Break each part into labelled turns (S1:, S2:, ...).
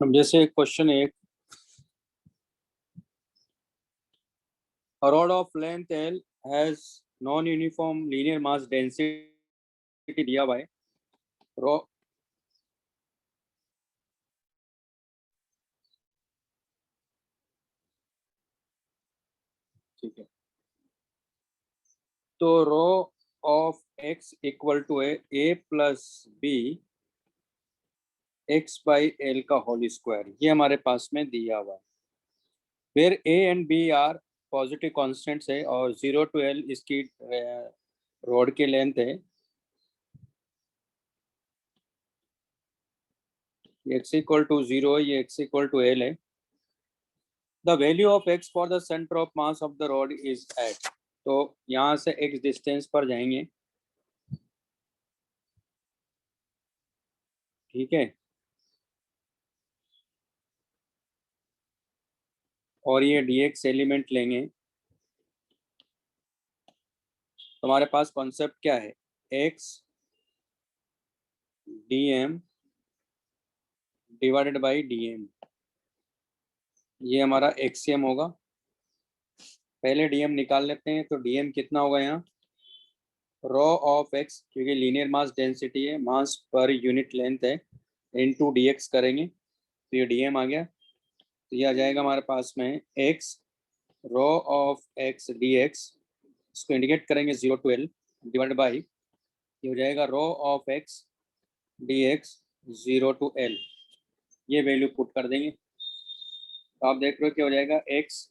S1: अब जैसे क्वेश्चन एक, a rod of length L has non-uniform linear mass density दिया हुआ है। ठीक है, तो rho of x equal to a plus b x by L का होल स्क्वायर, ये हमारे पास में दिया हुआ है। फिर a and b are positive constants है और 0 to L इसकी रोड की लेंथ है। x इक्वल टू 0, ये x इक्वल टू L है। The value of x for the centre of mass of the rod is at, तो यहाँ से x डिस्टेंस पर जाएंगे। ठीक है, और ये dx एलिमेंट लेंगे। तो हमारे पास कॉन्सेप्ट क्या है, x dm divided by dm, ये हमारा एक्सियम होगा। पहले dm निकाल लेते हैं, तो dm कितना होगा यहाँ, रो ऑफ x, क्योंकि लीनियर मास डेंसिटी है, मास पर यूनिट लेंथ है, इनटू dx करेंगे तो ये dm आ गया। तो ये आ जाएगा हमारे पास में x rho of x dx, इसको इंडिकेट करेंगे 0 to L डिवाइड बाई, ये हो जाएगा rho of x dx 0 to L, ये वैल्यू पुट कर देंगे। तो आप देख रहे हो क्या हो जाएगा, x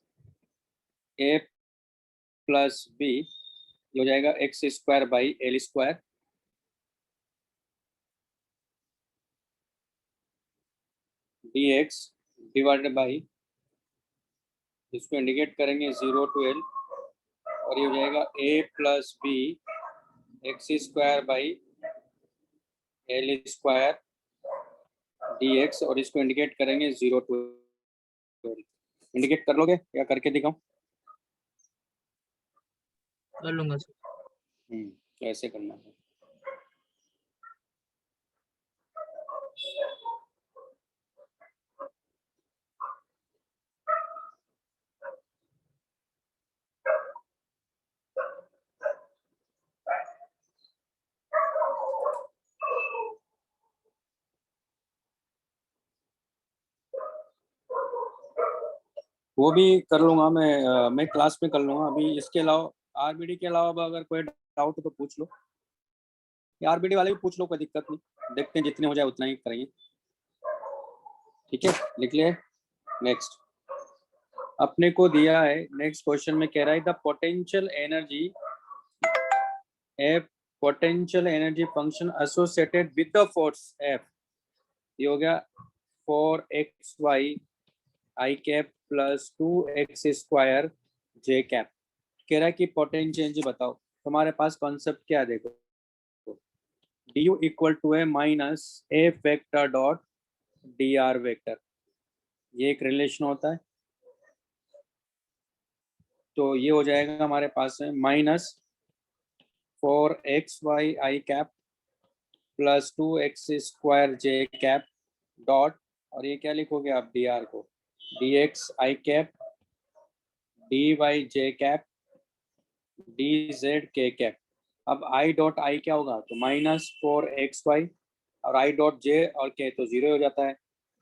S1: a प्लस b, ये हो जाएगा x square by L square, dx divided by, इसको इंडिकेट करेंगे 0 to L, और ये हो जाएगा a plus b x square by L square dx, और इसको इंडिकेट करेंगे 0 to L। इंडिकेट कर लोगे या करके दिखाऊं?
S2: कर लूंगा सर।
S1: ऐसे करना है। वो भी कर लूंगा मैं क्लास में कर लूंगा। अभी इसके अलावा आरबीडी के अलावा अगर कोई डाउट हो तो पूछ लो, या आरबीडी वाले भी पूछ लो, कोई दिक्कत नहीं, देखते हैं जितने हो जाए उतना ही करेंगे। ठीक है, लिख लिया। नेक्स्ट अपने को दिया है, नेक्स्ट क्वेश्चन में कह रहा है the potential energy F, potential energy function associated with the force F, ये हो गया 4xy आई कैप प्लस 2x स्क्वायर जे कैप। कह रहा है कि पोटेंशियल एनर्जी बताओ। तुम्हारे पास कॉन्सेप्ट क्या है, देखो d u equal to a minus a vector dot d r vector, ये एक रिलेशन होता है। तो ये हो जाएगा हमारे पास में माइनस 4xy आई कैप प्लस 2x स्क्वायर जे कैप डॉट, और ये क्या लिखोगे आप, डी आर को dx आई कैप dy जे कैप dz के कैप। अब i डॉट आई क्या होगा, तो माइनस 4xy, और i डॉट जे और के तो 0 हो जाता है।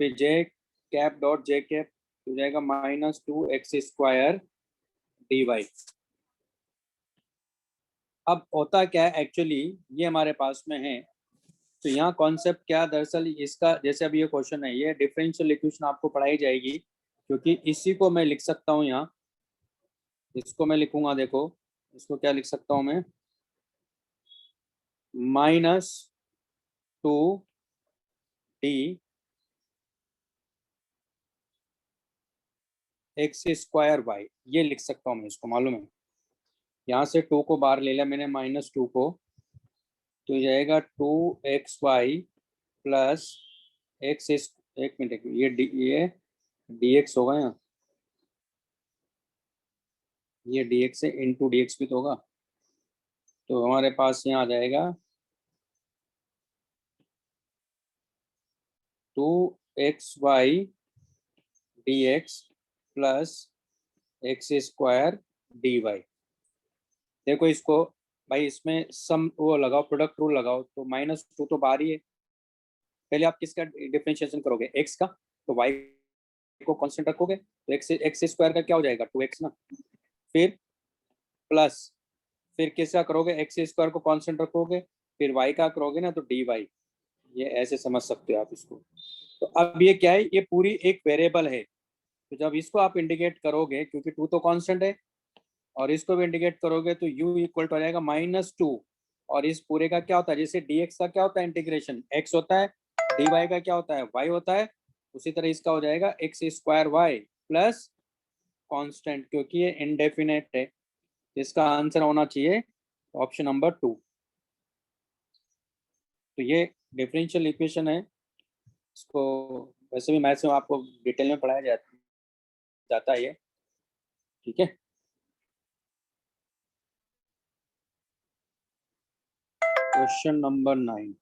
S1: फिर j cap dot J cap हो जाएगा माइनस 2x स्क्वायर dy। अब होता क्या है एक्चुअली, ये हमारे पास में है। तो यहाँ कॉन्सेप्ट क्या, दरअसल इसका जैसे अभी ये क्वेश्चन है, ये डिफरेंशियल इक्वेशन आपको पढ़ाई जाएगी, क्योंकि इसी को मैं लिख सकता हूँ यहाँ, इसको मैं लिखूंगा, देखो इसको क्या लिख सकता हूँ मैं, minus 2d x square Y, ये लिख सकता हूँ मैं, इसको मालूम है। यहाँ से 2 को बाहर ले लिया मैंने, -2 को, तो ये जाएगा 2xy प्लस एक्स, एक मिनट, ये dx होगा यहाँ, ये dx है, इंटू dx भी तो होगा। तो हमारे पास यहाँ आ जाएगा x y D x plus x square d y. देखो इसको भाई, इसमें सम वो लगाओ, प्रोडक्ट रूल लगाओ, तो -2 तो बाहर ही है। पहले आप किसका डिफरेंशिएशन करोगे, एक्स का, तो वाई को कांस्टेंट रखोगे तो एक्स स्क्वायर का क्या हो जाएगा, 2x ना। फिर प्लस, फिर किसका करोगे, एक्स स्क्वायर को कांस्टेंट रखोगे, फिर वाई का करोगे ना तो डी वाई। ये ऐसे समझ सकते हो आप इसको। तो अब ये क्या है, ये पूरी एक वेरिएबल है। तो जब इसको आप इंडिकेट करोगे, क्योंकि 2 तो कांस्टेंट है, और इसको भी इंडिकेट करोगे तो u इक्वल टू आ जाएगा -2। और इस पूरे का क्या होता है, जैसे dx का क्या होता है इंटीग्रेशन, x होता है, dy का क्या होता है, y होता है। उसी तरह इसका हो जाएगा x square y plus constant, क्योंकि ये इनडेफिनेट है। इसका आंसर होना चाहिए ऑप्शन नंबर 2। तो ये डिफरेंशियल इक्वेशन है। इसको वैसे भी मैथ्स में आपको डिटेल में पढ़ाया जाता है ये, ठीक है। क्वेश्चन नंबर 9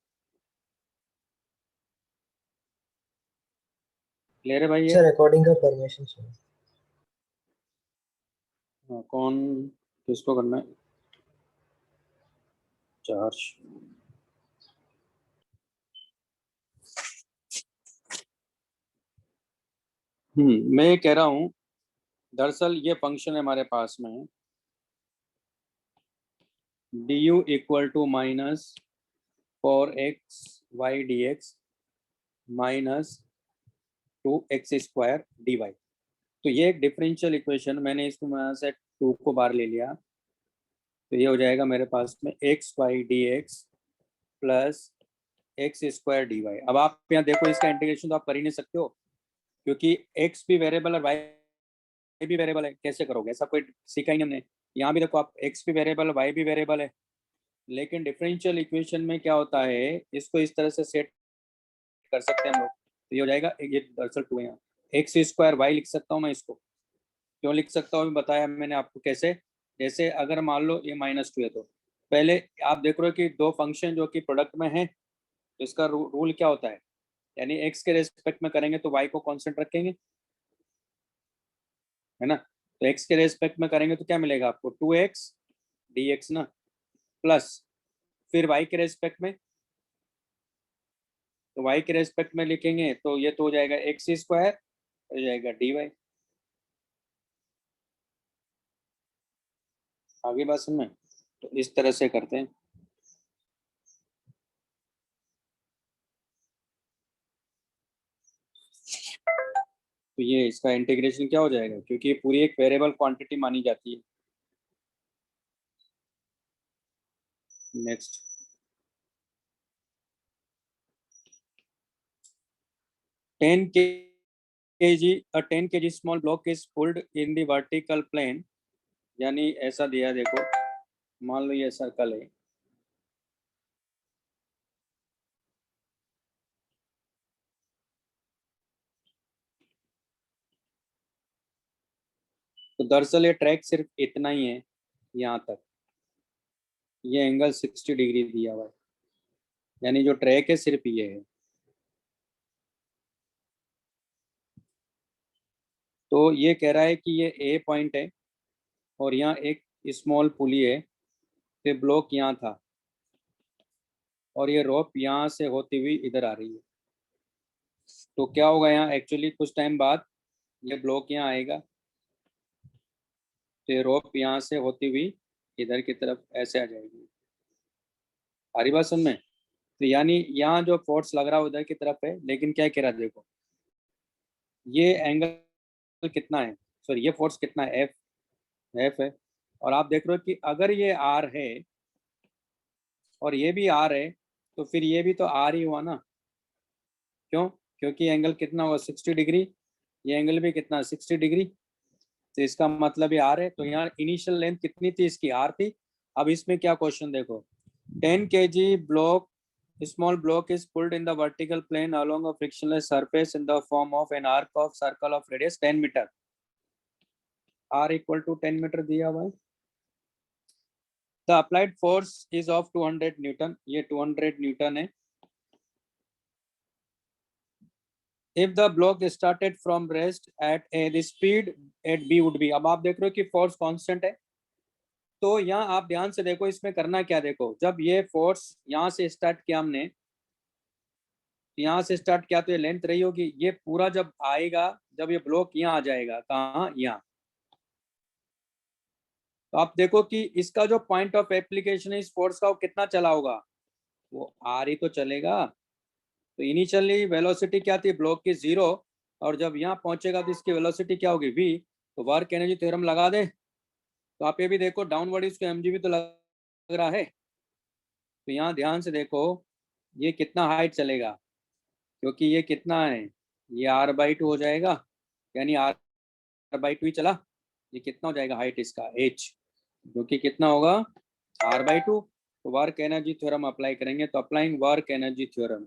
S1: क्लियर है भाई ये?
S2: सर रिकॉर्डिंग का परमिशन चाहिए।
S1: कौन, किसको करना है चार्ज? मैं कह रहा हूँ, दरअसल ये फंक्शन है हमारे पास में, du equal to -4xy dx -2x² dy। तो ये एक डिफरेंशियल इक्वेशन, मैंने इसको यहाँ से 2 को बाहर ले लिया, तो ये हो जाएगा मेरे पास में xy dx plus x² dy। अब आप यहाँ देखो, इसका इंटीग्रेशन तो आप कर ही नहीं सकते हो, क्योंकि x भी वेरिएबल और y भी वेरिएबल है। कैसे करोगे, ऐसा कोई सीखा ही नहीं हमने। यहाँ भी देखो आप, x भी वेरिएबल, y भी वेरिएबल है। लेकिन डिफरेंशियल इक्वेशन में क्या होता है, इसको इस तरह से सेट कर सकते हैं हम लोग। तो ये हो जाएगा, ये दरअसल 2 है, यहाँ x² y लिख सकता हूँ मैं इसको। क्यों लिख सकता हूँ, बताया मैंने आपको कैसे। जैसे अगर मान लो ये -2 है, तो पहले आप देख रहे हो कि दो फंक्शन जो कि प्रोडक्ट में है, तो इसका रूल क्या होता है, यानी x के रेस्पेक्ट में करेंगे तो y को कांस्टेंट रखेंगे, है ना। तो x के रेस्पेक्ट में करेंगे तो क्या मिलेगा आपको, 2x dx ना, प्लस फिर y के रेस्पेक्ट में, तो y के रेस्पेक्ट में लिखेंगे तो ये तो हो जाएगा x² हो जाएगा dy। आगे बात समझ में, तो इस तरह से करते हैं। तो ये इसका इंटीग्रेशन क्या हो जाएगा, क्योंकि ये पूरी एक वेरिएबल क्वांटिटी मानी जाती है। Next, 10 kg small block is pulled in the vertical plane. यानी ऐसा दिया, देखो मान लो ये सर्कल है, तो दरअसल ये ट्रैक सिर्फ इतना ही है, यहाँ तक। ये एंगल 60 डिग्री दिया हुआ है, यानी जो ट्रैक है सिर्फ ये है। तो ये कह रहा है कि ये ए पॉइंट है, और यहाँ एक स्मॉल पुली है, फिर ब्लॉक यहाँ था, और ये रोप यहाँ से होती हुई इधर आ रही है। तो क्या होगा यहाँ, एक्चुअली कुछ टाइम बाद ये ब्लॉक यहाँ आएगा, तो ये रोप यहाँ से होती हुई इधर की तरफ ऐसे आ जाएगी। हरी बात समझ में। तो यानी यहाँ जो फोर्स लग रहा है उधर की तरफ है, लेकिन क्या कह रहा है देखो, ये एंगल कितना है, सॉरी ये फोर्स कितना है, एफ है। और आप देख रहे हो कि अगर ये आर है और ये भी आर है, तो फिर ये भी तो आर ही हुआ ना। क्यों, क्योंकि एंगल कितना हुआ, 60 डिग्री। ये एंगल भी कितना, 60 डिग्री। तो इसका मतलब ये आर है। तो यहाँ इनिशियल लेंथ कितनी थी, इसकी आर थी। अब इसमें क्या क्वेश्चन देखो, 10 kg block small block is pulled in the vertical plane along a frictionless surface in the form of an arc of circle of radius 10 metre. r equal to 10 metre दिया हुआ है। The applied force is of 200 newton, ये 200 newton है। If the block started from rest at A the speed at B would be. अब आप देख रहे हो कि फोर्स कांस्टेंट है, तो यहाँ आप ध्यान से देखो इसमें करना क्या, देखो जब ये फोर्स यहाँ से स्टार्ट किया हमने, यहाँ से स्टार्ट किया तो ये लेंथ रही होगी, ये पूरा जब आएगा, जब ये ब्लॉक यहाँ आ जाएगा, कहाँ, यहाँ, तो आप देखो कि इसका जो पॉइंट ऑफ एप्लीकेशन है इस फोर्स का, वो कितना चला होगा, वो आर ही तो चलेगा। तो इनिशियली वेलोसिटी क्या थी ब्लॉक की 0, और जब यहाँ पहुंचेगा तो इसकी वेलोसिटी क्या होगी v। तो वर्क एनर्जी थ्योरम लगा दे। तो आप ये भी देखो डाउनवर्ड इसको mg भी तो लग रहा है, तो यहाँ ध्यान से देखो ये कितना हाइट चलेगा, क्योंकि ये कितना है, ये r/2 हो जाएगा, यानी r/2 ही चला, ये कितना हो जाएगा हाइट इसका h, जो कि कितना होगा r/2। तो वर्क एनर्जी थ्योरम अप्लाई करेंगे, तो अप्लाइंग वर्क एनर्जी थ्योरम,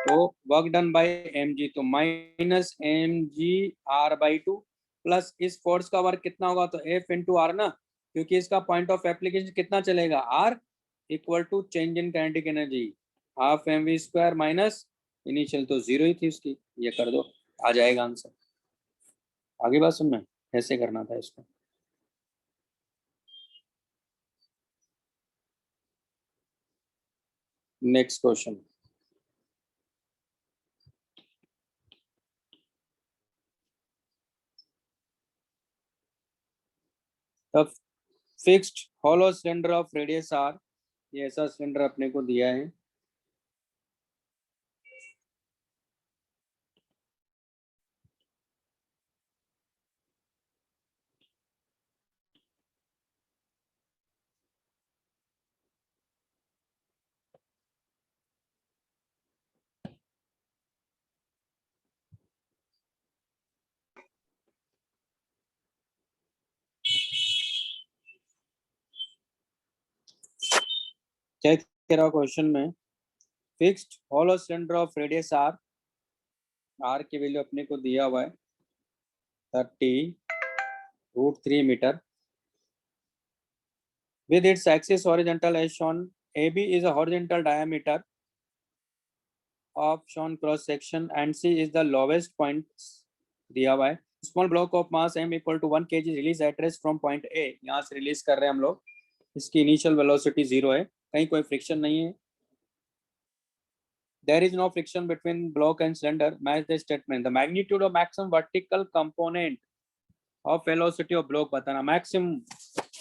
S1: तो वर्क डन बाय mg, तो माइनस mg/2 प्लस इस फोर्स का वर्क कितना होगा, तो F इंटू आर ना, क्योंकि इसका पॉइंट ऑफ एप्लीकेशन कितना चलेगा, R equal to change in kinetic energy half mv² minus initial तो 0 ही थी उसकी, ये कर दो आ जाएगा आंसर। आगे बात सुनना, ऐसे करना था इसको। Next question, the fixed hollow cylinder of radius R, ये ऐसा सिलेंडर अपने को दिया है, क्या कह रहा क्वेश्चन में, fixed hollow cylinder of radius R, R की वैल्यू अपने को दिया हुआ है 30√3 मीटर, with its axis horizontal as shown, AB is a horizontal diameter of shown cross section and C is the lowest point दिया हुआ है। Small block of mass m equal to 1 kg release at rest from point A, यहाँ से release कर रहे हैं हम लोग, इसकी इनिशियल वेलोसिटी 0 है, कहीं कोई फ्रिक्शन नहीं है। There is no friction between block and cylinder, match the statement, the magnitude of maximum vertical component of velocity of block बताना, मैक्सिमम।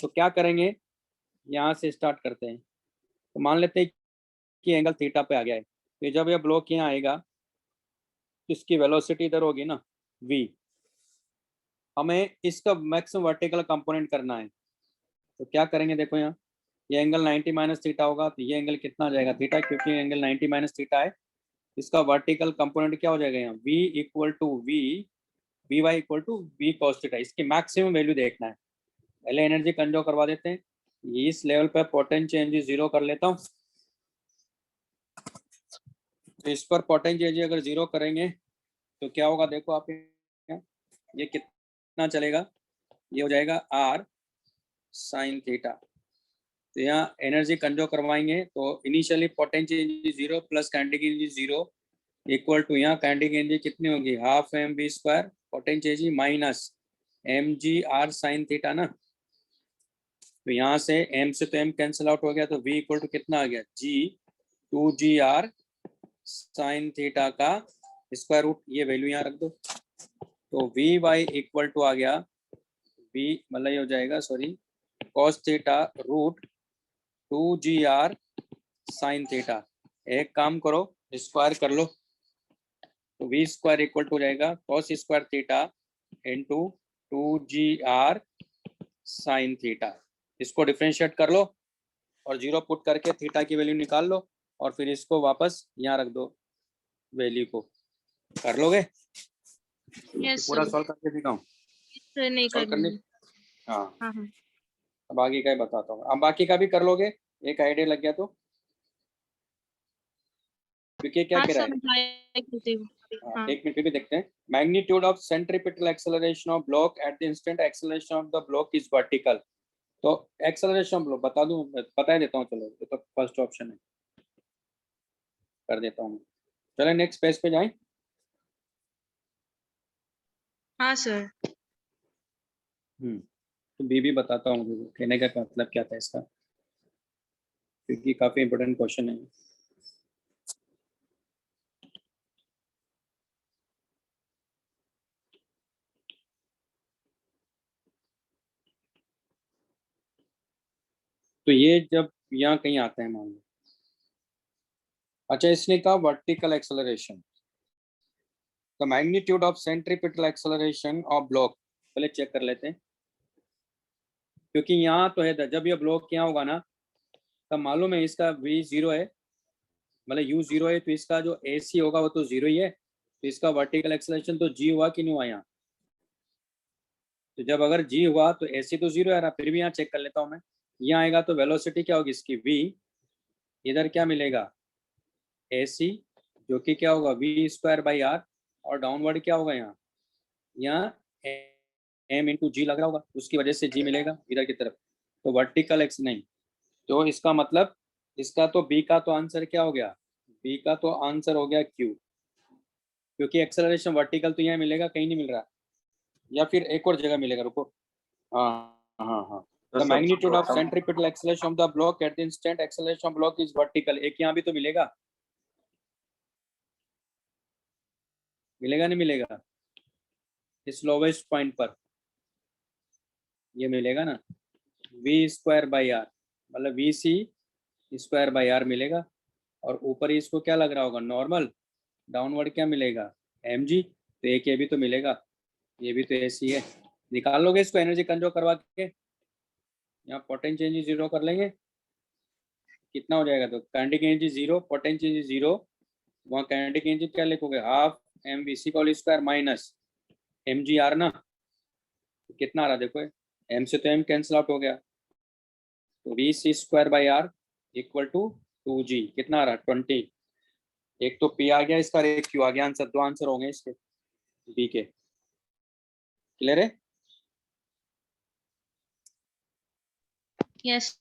S1: तो क्या करेंगे, यहाँ से स्टार्ट करते हैं, तो मान लेते हैं कि एंगल थीटा पे आ गया है, तो जब यह ब्लॉक यहाँ आएगा तो इसकी वेलोसिटी इधर होगी ना v, हमें इसका मैक्सिमम वर्टिकल कंपोनेंट करना है, तो क्या करेंगे, देखो यहाँ ये एंगल 90 माइनस थीटा होगा, तो ये एंगल कितना आ जाएगा थीटा, क्योंकि एंगल 90 माइनस थीटा है, इसका वर्टिकल कंपोनेंट क्या हो जाएगा यहाँ v equal to V Y equal to V cos theta, इसकी मैक्सिमम वैल्यू देखना है। पहले एनर्जी कंजर्व करवा देते हैं, इस लेवल पर पोटेंशियल एनर्जी 0 कर लेता हूँ, तो इस पर पोटेंशियल एनर्जी अगर 0 करेंगे तो क्या होगा, देखो आप ये कितना चलेगा, ये हो जाएगा r साइन थीटा। तो यहाँ एनर्जी कंजर्व करवाएंगे, तो initially potential energy 0 plus kinetic energy 0 equal to यहाँ काइनेटिक एनर्जी कितनी होगी, half mv², potential energy minus mg r sine theta ना, तो यहाँ से m से तो m कैंसिल आउट हो गया, तो v इक्वल टू कितना आ गया, g 2gr साइन थीटा का स्क्वायर रूट, ये वैल्यू यहाँ रख दो, तो वी वाई इक्वल टू आ गया v, मतलब ये हो जाएगा sorry cos theta root 2gr sine theta, एक काम करो स्क्वायर कर लो, तो v² इक्वल टू हो जाएगा cos square theta into 2gr sine theta, इसको डिफ्रेंशिएट कर लो और 0 पुट करके थीटा की वैल्यू निकाल लो, और फिर इसको वापस यहाँ रख दो, वैल्यू को कर लोगे।
S2: यस
S1: पूरा
S2: सर,
S1: सॉल्व करके दिखाऊं,
S2: नहीं
S1: सॉल्व करने,
S2: करेंगे।
S1: हाँ
S2: हाँ हाँ
S1: अब आगे का ही बताता हूँ, अब बाकी का भी कर लोगे, एक आइडिया लग गया तो, क्योंकि क्या
S2: हाँ
S1: कह रहा
S2: सर,
S1: है,
S2: मैं ट्राई करती हूँ। हाँ
S1: एक मिनट भी देखते हैं, magnitude of centripetal acceleration of block at the instant acceleration of the block is vertical, तो एक्सेलरेशन बता दूं, बता ही देता हूँ, चलो ये तो फर्स्ट ऑप्शन है, कर देता हूँ। चलो नेक्स्ट पेज पे जाएं।
S2: हाँ सर।
S1: तो बी भी बताता हूँ, कहने का मतलब क्या था इसका, क्योंकि काफी इंपॉर्टेंट क्वेश्चन है। तो ये जब यहाँ कहीं आता है मान लो, अच्छा इसने कहा vertical acceleration, the magnitude of centripetal acceleration of block, पहले चेक कर लेते हैं, क्योंकि यहाँ तो है जब ये ब्लॉक यहाँ होगा ना, तब मालूम है इसका v 0 है, मतलब u 0 है, तो इसका जो ac होगा वो तो 0 ही है, तो इसका वर्टिकल एक्सेलरेशन तो g हुआ कि नहीं हुआ यहाँ। तो जब अगर g हुआ तो ac तो 0 आ रहा, फिर भी यहाँ चेक कर लेता हूँ मैं, यहाँ आएगा तो वेलोसिटी क्या होगी इसकी v, इधर क्या मिलेगा ac, जो कि क्या होगा v²/r, और डाउनवर्ड क्या होगा यहाँ m इंटू जी लग रहा होगा, उसकी वजह से g मिलेगा इधर की तरफ, तो वर्टिकल एक्स नहीं, तो इसका मतलब इसका तो बी का तो आंसर क्या हो गया, बी का तो आंसर हो गया क्यू, क्योंकि एक्सेलरेशन वर्टिकल तो यहाँ मिलेगा, कहीं नहीं मिल रहा, या फिर एक और जगह मिलेगा, रुको, हाँ हाँ हाँ, the magnitude of centripetal acceleration of the block at the instant acceleration of block is vertical, एक यहाँ भी तो मिलेगा, मिलेगा नहीं मिलेगा, इस लोवेस्ट पॉइंट पर ये मिलेगा ना, v²/r, मतलब v c²/r मिलेगा, और ऊपर ही इसको क्या लग रहा होगा नॉर्मल, डाउनवर्ड क्या मिलेगा mg, तो एक ये भी तो मिलेगा, ये भी तो ऐसी है, निकाल लोगे इसको एनर्जी कंजर्व करवा के, यहाँ पोटेंशियल एनर्जी 0 कर लेंगे, कितना हो जाएगा, तो काइनेटिक एनर्जी 0, पोटेंशियल एनर्जी 0, वहाँ काइनेटिक एनर्जी क्या लिखोगे हाफ mv² माइनस mgr ना, तो कितना आ रहा देखो, m से तो m कैंसिल आउट हो गया, तो v c²/r equal to 2g, कितना आ रहा 20, एक तो p आ गया इसका, एक q आ गया, आंसर दो आंसर होंगे इसके बी के, क्लियर है।
S2: यस।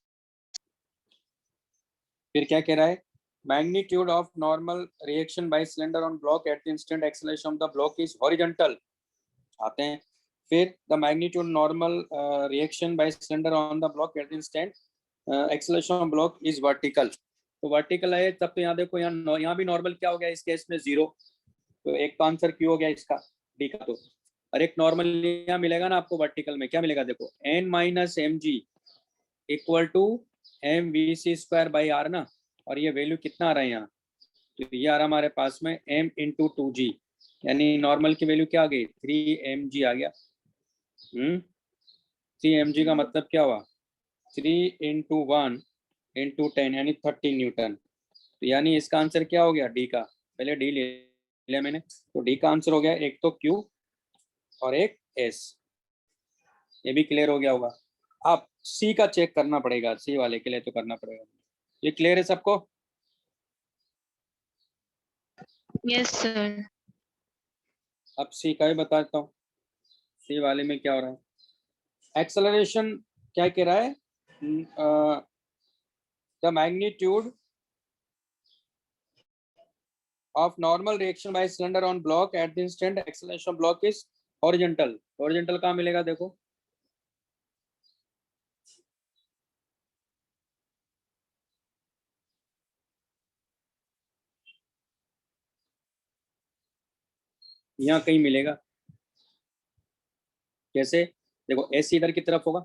S1: फिर क्या कह रहा है, magnitude of normal reaction by cylinder on block at the instant acceleration of the block is horizontal, आते हैं, फिर the magnitude normal reaction by cylinder on the block at the instant acceleration of block is vertical, तो vertical है तब तो यहाँ देखो, यहाँ भी नॉर्मल क्या हो गया इस केस में 0, तो एक तो आंसर क्यों हो गया इसका डी का, तो और एक नॉर्मल यहाँ मिलेगा ना आपको, वर्टिकल में क्या मिलेगा देखो n minus M G equal to mv c²/r ना, और ये वैल्यू कितना आ रहा है यहाँ, तो ये आ रहा हमारे पास में m इंटू 2g, यानी नॉर्मल की वैल्यू क्या आ गई 3mg आ गया, 3mg का मतलब क्या हुआ 3 इंटू 1 इंटू 10 यानी 30 न्यूटन, तो यानी इसका आंसर क्या हो गया डी का, पहले डी ले लिया मैंने, तो डी का आंसर हो गया एक तो क्यू और एक एस, ये भी क्लियर हो गया होगा। आप सी का चेक करना पड़ेगा, सी वाले के लिए तो करना पड़ेगा, ये क्लियर है सबको।
S2: Yes sir.
S1: अब सी का भी बताता हूँ, सी वाले में क्या हो रहा है, एक्सेलरेशन क्या कह रहा है, the magnitude of normal reaction by cylinder on block at the instant acceleration of block is horizontal, horizontal कहाँ मिलेगा देखो, यहाँ कहीं मिलेगा, कैसे देखो एस इधर की तरफ होगा,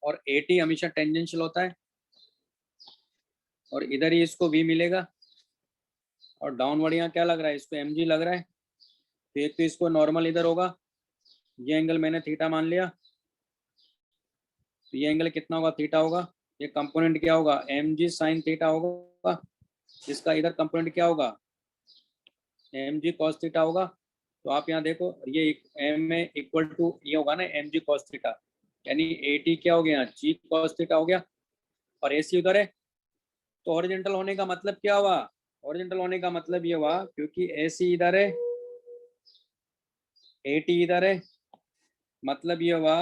S1: और एटी हमेशा टेंजेंशियल होता है, और इधर ही इसको वी मिलेगा, और डाउनवर्ड यहाँ क्या लग रहा है इसको एम जी लग रहा है, तो एक तो इसको नॉर्मल इधर होगा, ये एंगल मैंने थीटा मान लिया, तो ये एंगल कितना होगा थीटा होगा, ये कंपोनेंट क्या होगा एम जी साइन थीटा होगा, इसका इधर कंपोनेंट क्या होगा एम जी कॉस थीटा होगा, तो आप यहाँ देखो ये एम में इक्वल टू ये होगा ना एम जी कॉस थीटा, यानी ए टी क्या हो गया जी कॉस थीटा हो गया, और ए सी उधर है, तो हॉरिजॉन्टल होने का मतलब क्या हुआ, हॉरिजॉन्टल होने का मतलब ये हुआ क्योंकि ए सी इधर है, ए टी इधर है, मतलब ये हुआ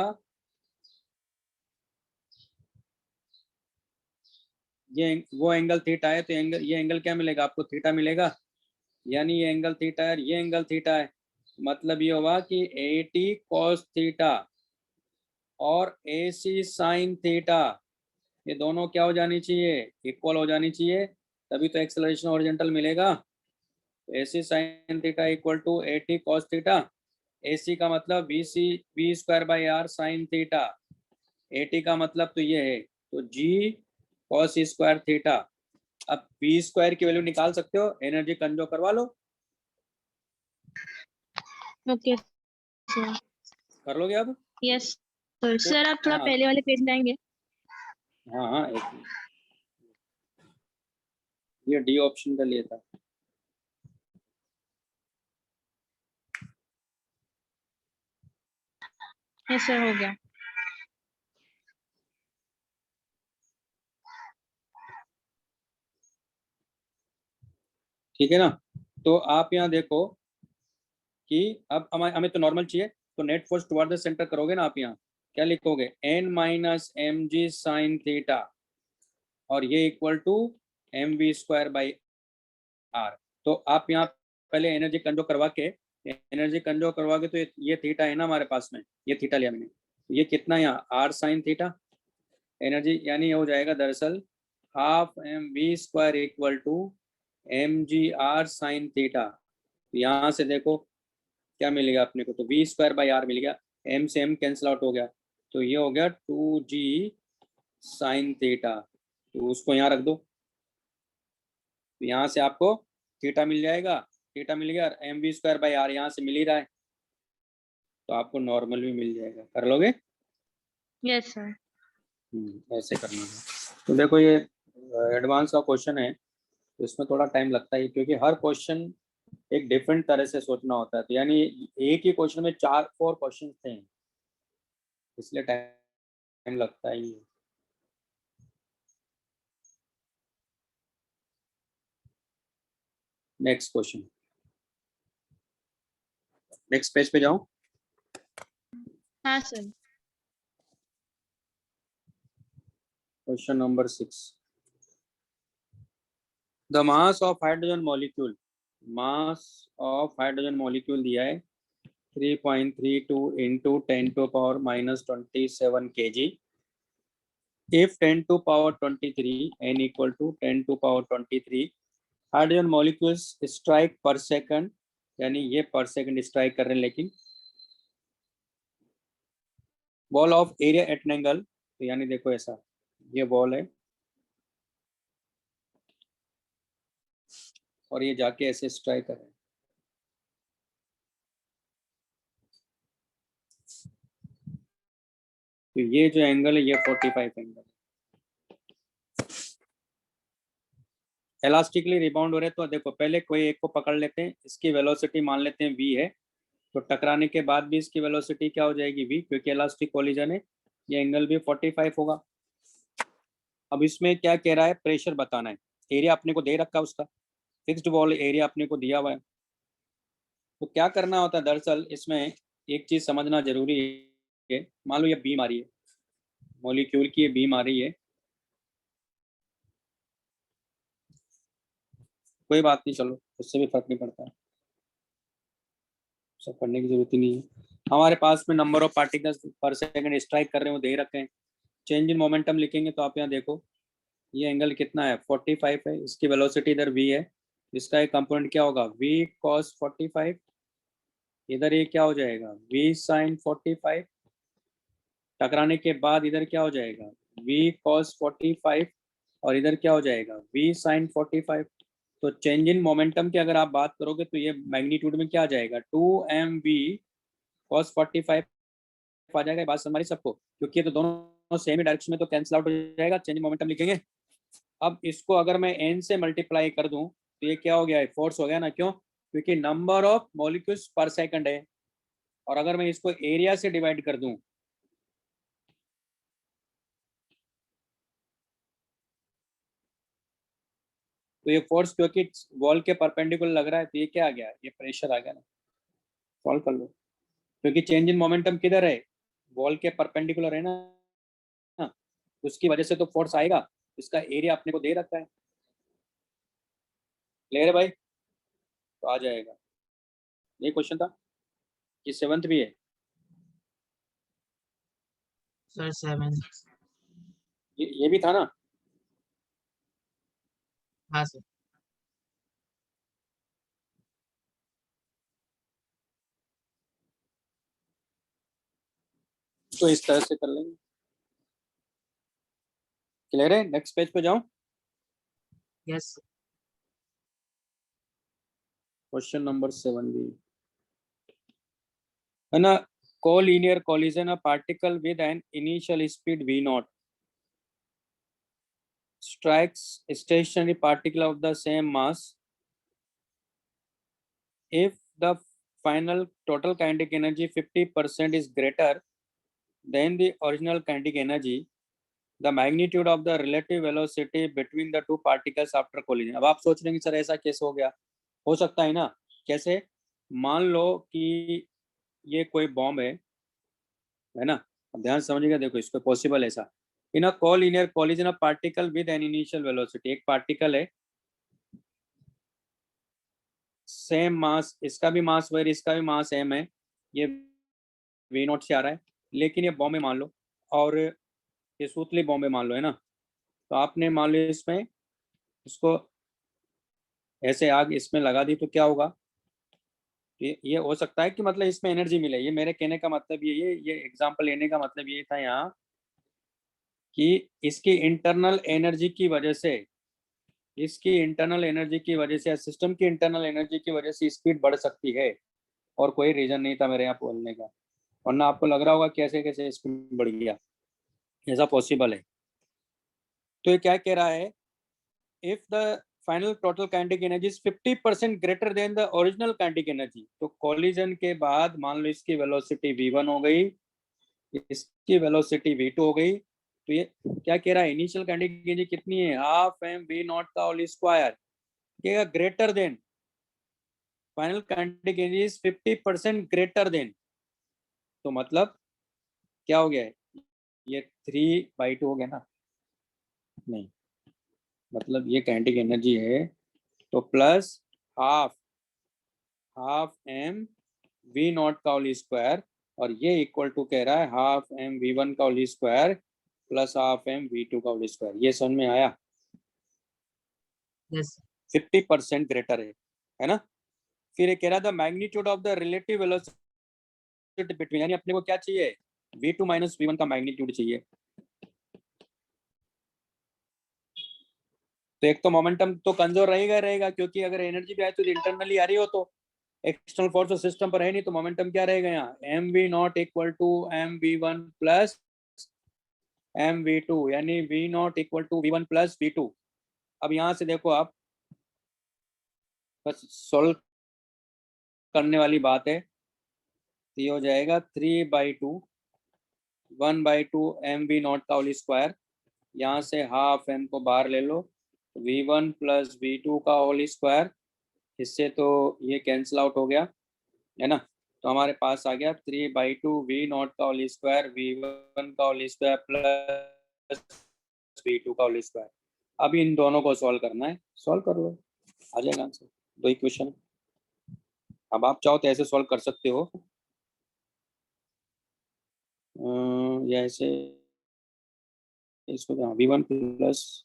S1: ये वो एंगल थीटा है, तो ये एंगल क्या मिलेगा आपको, थीटा मिलेगा, यानी ये एंगल थीटा है, ये एंगल थीटा है, मतलब ये होगा कि 80 cos थीटा और AC sin थीटा, ये दोनों क्या हो जानी चाहिए, इक्वल हो जानी चाहिए, तभी तो एक्सेलरेशन ओरिजेंटल मिलेगा। AC sin theta equal to 80 cos theta, AC का मतलब V square by R sine theta, 80 का मतलब तो ये है, तो G cos स्क्वायर थीटा। अब V स्क्वायर की वैल्यू निकाल सकते हो, एनर्जी कंजो करवा लो,
S2: ओके सर।
S1: कर लोगे अब?
S2: Yes sir.
S1: तो
S2: सर आप थोड़ा
S1: हाँ
S2: पहले वाले पेज में आएंगे?
S1: हाँ हाँ, एक मिनट, ये डी ऑप्शन का लिए था।
S2: यस सर, हो गया।
S1: ठीक है ना, तो आप यहाँ देखो कि अब हमें तो नॉर्मल चाहिए, तो net force toward the center करोगे ना आप, यहाँ क्या लिखोगे, n minus M G sine theta, और ये equal to M V square by are. तो आप यहाँ पहले एनर्जी कंजो करवा के, एनर्जी कंजो करवा के, तो ये थीटा है ना हमारे पास में, ये थीटा लिया मैंने, तो ये कितना यहाँ आर साइन थीटा एनर्जी, यानी ये हो जाएगा दरअसल half M V square equal to M G R sine theta. यहाँ से देखो क्या मिलेगा अपने को, तो वी स्क्वायर बाई आर मिल गया, एम से एम कैंसिल आउट हो गया, तो ये हो गया 2G साइन थीटा, तो उसको यहाँ रख दो, तो यहाँ से आपको थीटा मिल जाएगा, थीटा मिल गया, M V square by R यहाँ से मिल ही रहा है, तो आपको नॉर्मल भी मिल जाएगा, कर लोगे?
S2: Yes sir.
S1: ऐसे करना है। तो देखो ये एडवांस का क्वेश्चन है, तो इसमें थोड़ा टाइम लगता है, क्योंकि हर क्वेश्चन एक डिफरेंट तरह से सोचना होता है, तो यानी एक ही क्वेश्चन में 4 क्वेश्चन थे, इसलिए टाइम लगता ही है। नेक्स्ट क्वेश्चन, नेक्स्ट पेज पे जाऊं?
S2: हाँ sir.
S1: Question number 6, the mass of hydrogen molecule, mass of hydrogen molecule दिया है 3.32 into 10 to power minus 27 kg, if 10 to power 23 n equal to 10 to power 23 hydrogen molecules strike पर second, यानी ये पर second strike कर रहे हैं, लेकिन ball of area at an angle, तो यानी देखो ऐसा, ये बॉल है और ये जाके ऐसे स्ट्राइक कर रहे हैं, तो ये जो एंगल है ये 45 एंगल है, एलास्टिकली रिबाउंड हो रहे हैं, तो देखो पहले कोई एक को पकड़ लेते हैं, इसकी वेलोसिटी मान लेते हैं v है, तो टकराने के बाद भी इसकी वेलोसिटी क्या हो जाएगी v, क्योंकि इलास्टिक कोलिजन है, ये एंगल भी 45 होगा। अब इसमें क्या कह रहा है, प्रेशर बताना है, एरिया अपने को दे रखा है उसका, फिक्स्ड वॉल एरिया अपने को दिया हुआ है, तो क्या करना होता है दरअसल इसमें, एक चीज समझना जरूरी है, मान लो ये बीम आ रही है, मॉलिक्यूल की ये बीम आ रही है, कोई बात नहीं, चलो उससे भी फर्क नहीं पड़ता है, सब पढ़ने की जरूरत ही नहीं है, हमारे पास में नंबर ऑफ पार्टिकल्स पर सेकंड स्ट्राइक कर रहे हो दे रखे हैं, चेंज इन मोमेंटम लिखेंगे, तो आप यहाँ देखो ये एंगल कितना है 45 है, इसकी वेलोसिटी इधर v है, इसका एक कंपोनेंट क्या होगा v cos 45, इधर ये क्या हो जाएगा v sin 45, टकराने के बाद इधर क्या हो जाएगा v cos 45, और इधर क्या हो जाएगा v sin 45, तो चेंज इन मोमेंटम की अगर आप बात करोगे तो ये मैग्नीट्यूड में क्या आ जाएगा 2mv cos 45 आ जाएगा, बात समझ सबको, क्योंकि ये तो दोनों सेम ही डायरेक्शन में, तो कैंसिल आउट हो जाएगा, चेंज इन मोमेंटम लिखेंगे। अब इसको अगर मैं n से मल्टीप्लाई कर दूं तो ये क्या हो गया है, फोर्स हो गया ना, क्यों, क्योंकि नंबर ऑफ मॉलिक्यूल्स पर सेकंड है, और अगर मैं इसको एरिया से डिवाइड कर दूं तो ये फोर्स क्योंकि वॉल के परपेंडिकुलर लग रहा है, तो ये क्या आ गया, ये प्रेशर आ गया ना, सॉल्व कर लो, क्योंकि चेंज इन मोमेंटम किधर है, वॉल के परपेंडिकुलर है ना, उसकी वजह से तो फोर्स आएगा, इसका एरिया अपने को दे रखा है, क्लियर है भाई? तो आ जाएगा। ये क्वेश्चन था कि 7th भी है?
S3: सर 7।
S1: ये भी था ना?
S3: हाँ सर।
S1: तो इस तरह से कर लेंगे, क्लियर है? नेक्स्ट पेज पे जाऊं?
S3: यस।
S1: क्वेश्चन नंबर 7 भी है ना। Collinear collision, a particle with an initial speed v naught strikes a stationary particle of the same mass. If the final total kinetic energy 50% is greater than the original kinetic energy, the magnitude of the relative velocity between the two particles after collision. अब आप सोच रहे हैं कि sir ऐसा कैसे हो गया? हो सकता है ना, कैसे? मान लो कि ये कोई बॉम्ब है ना, अब ध्यान समझिएगा, देखो इसको पॉसिबल ऐसा, in uh collinear collision of particle with an initial velocity, एक पार्टिकल है सेम मास, इसका भी मास वही, इसका भी मास सेम है, ये वी नॉट से आ रहा है, लेकिन ये बॉम्बे मान लो, और ये सूतली बॉम्बे मान लो, है ना। तो आपने मान लो इसमें इसको ऐसे आग इसमें लगा दी, तो क्या होगा? ये हो सकता है कि मतलब इसमें एनर्जी मिले, ये मेरे कहने का मतलब ये एग्जांपल लेने का मतलब ये था यहाँ कि इसकी इंटरनल एनर्जी की वजह से, इसकी इंटरनल एनर्जी की वजह से, सिस्टम की इंटरनल एनर्जी की वजह से स्पीड बढ़ सकती है, और कोई रीजन नहीं था मेरे यहाँ बोलने का, वरना आपको लग रहा होगा कैसे कैसे स्पीड बढ़ गया, ऐसा पॉसिबल है। तो ये क्या कह रहा है? If the final total kinetic energy is 50% greater then the original kinetic energy, तो कॉलिजन के बाद मान लो इसकी वेलोसिटी v1 हो गई, इसकी वेलोसिटी v2 हो गई, तो ये क्या कह रहा है? इनिशियल काइनेटिक एनर्जी कितनी है? हाफ एम वी नॉट का whole square, greater than final kinetic energy is 50% greater than, तो मतलब क्या हो गया है? ये 3/2 हो गया ना? नहीं, मतलब ये काइनेटिक एनर्जी है, तो plus half half M we naught का होल स्क्वायर, और ये इक्वल टू कह रहा है हाफ एम वी वन का whole square plus half M we two का होल स्क्वायर। ये समझ में आया?
S3: यस।
S1: 50% ग्रेटर है ना। फिर ये कह रहा था magnitude of the relative velocity between, यानी अपने को क्या चाहिए? v2 माइनस वी वन का मैग्नीट्यूड चाहिए। तो एक तो मोमेंटम तो कमजोर रहेगा क्योंकि अगर एनर्जी भी आए तो इंटरनली आ रही हो, तो एक्सटर्नल फोर्स तो सिस्टम पर है नहीं, तो मोमेंटम क्या रहेगा यहाँ? M we not equal to M we one plus m we two, यानी v not equal to v one plus v two. अब यहाँ से देखो आप, बस सोल्व करने वाली बात है, तो ये हो जाएगा 3/2 1/2 एम वी नॉट का होल स्क्वायर, यहाँ से हाफ एम को बाहर ले लो, v1 प्लस v2 का होल स्क्वायर, इससे तो ये कैंसिल आउट हो गया, है ना। तो हमारे पास आ गया 3/2 वी नॉट का होल स्क्वायर v1 का होल स्क्वायर प्लस v2 का होल स्क्वायर। अब इन दोनों को सॉल्व करना है, सॉल्व कर लो, आ जाएगा आंसर। दो इक्वेशन, अब आप चाहो तो ऐसे सॉल्व कर सकते हो, या ऐसे इसको v1 plus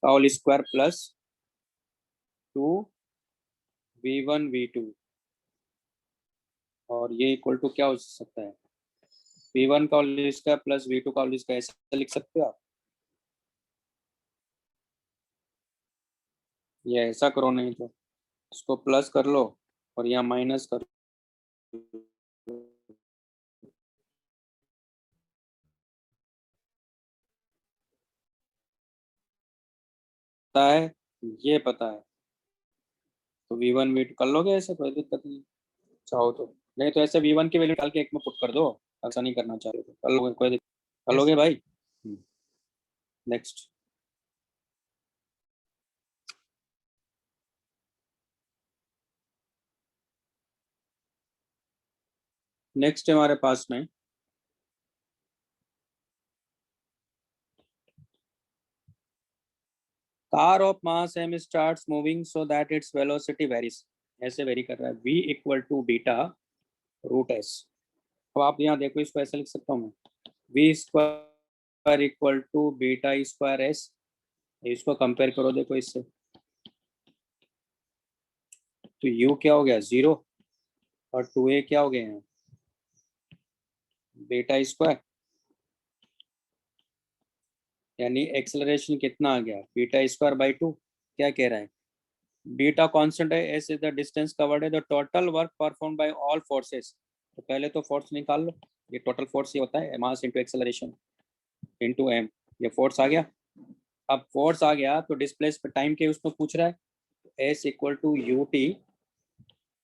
S1: whole square plus 2 v1 v2, और ये इक्वल टू क्या हो सकता है? v1 का होल स्क्वायर प्लस v2 का होल स्क्वायर, ऐसा लिख सकते हो आप। ये ऐसा करो, नहीं तो इसको प्लस कर लो और यहाँ माइनस कर लो। पता है, ये पता है, तो v1 v2 कर लोगे ऐसे, कोई दिक्कत नहीं चाहो तो, नहीं तो ऐसे v1 की वैल्यू डाल के एक में पुट कर दो, ऐसा नहीं करना चाहते तो कर लोगे, कोई दिक्कत, कर
S3: यस।
S1: लोगे भाई। नेक्स्ट, नेक्स्ट है हमारे पास में car of mass m starts moving so that its velocity varies, ऐसे वेरी कर रहा है, v equal to beta root S. अब आप यहाँ देखो, इसको ऐसे लिख सकता हूँ मैं, v square equal to beta square S. इसको कंपेयर करो देखो इससे, तो u क्या हो गया 0 और 2a क्या हो गए हैं बीटा स्क्वायर, यानी एक्सेलरेशन कितना आ गया बीटा स्क्वायर बाई 2। क्या कह रहा है, बीटा कांस्टेंट है, s is the distance covered है, the total work perform by all forces. तो पहले तो फोर्स निकाल लो, ये टोटल फोर्स ये होता है mass into acceleration into M, ये फोर्स आ गया। अब फोर्स आ गया तो डिस्प्लेसमेंट टाइम के उसमें पूछ रहा है, S equal to U T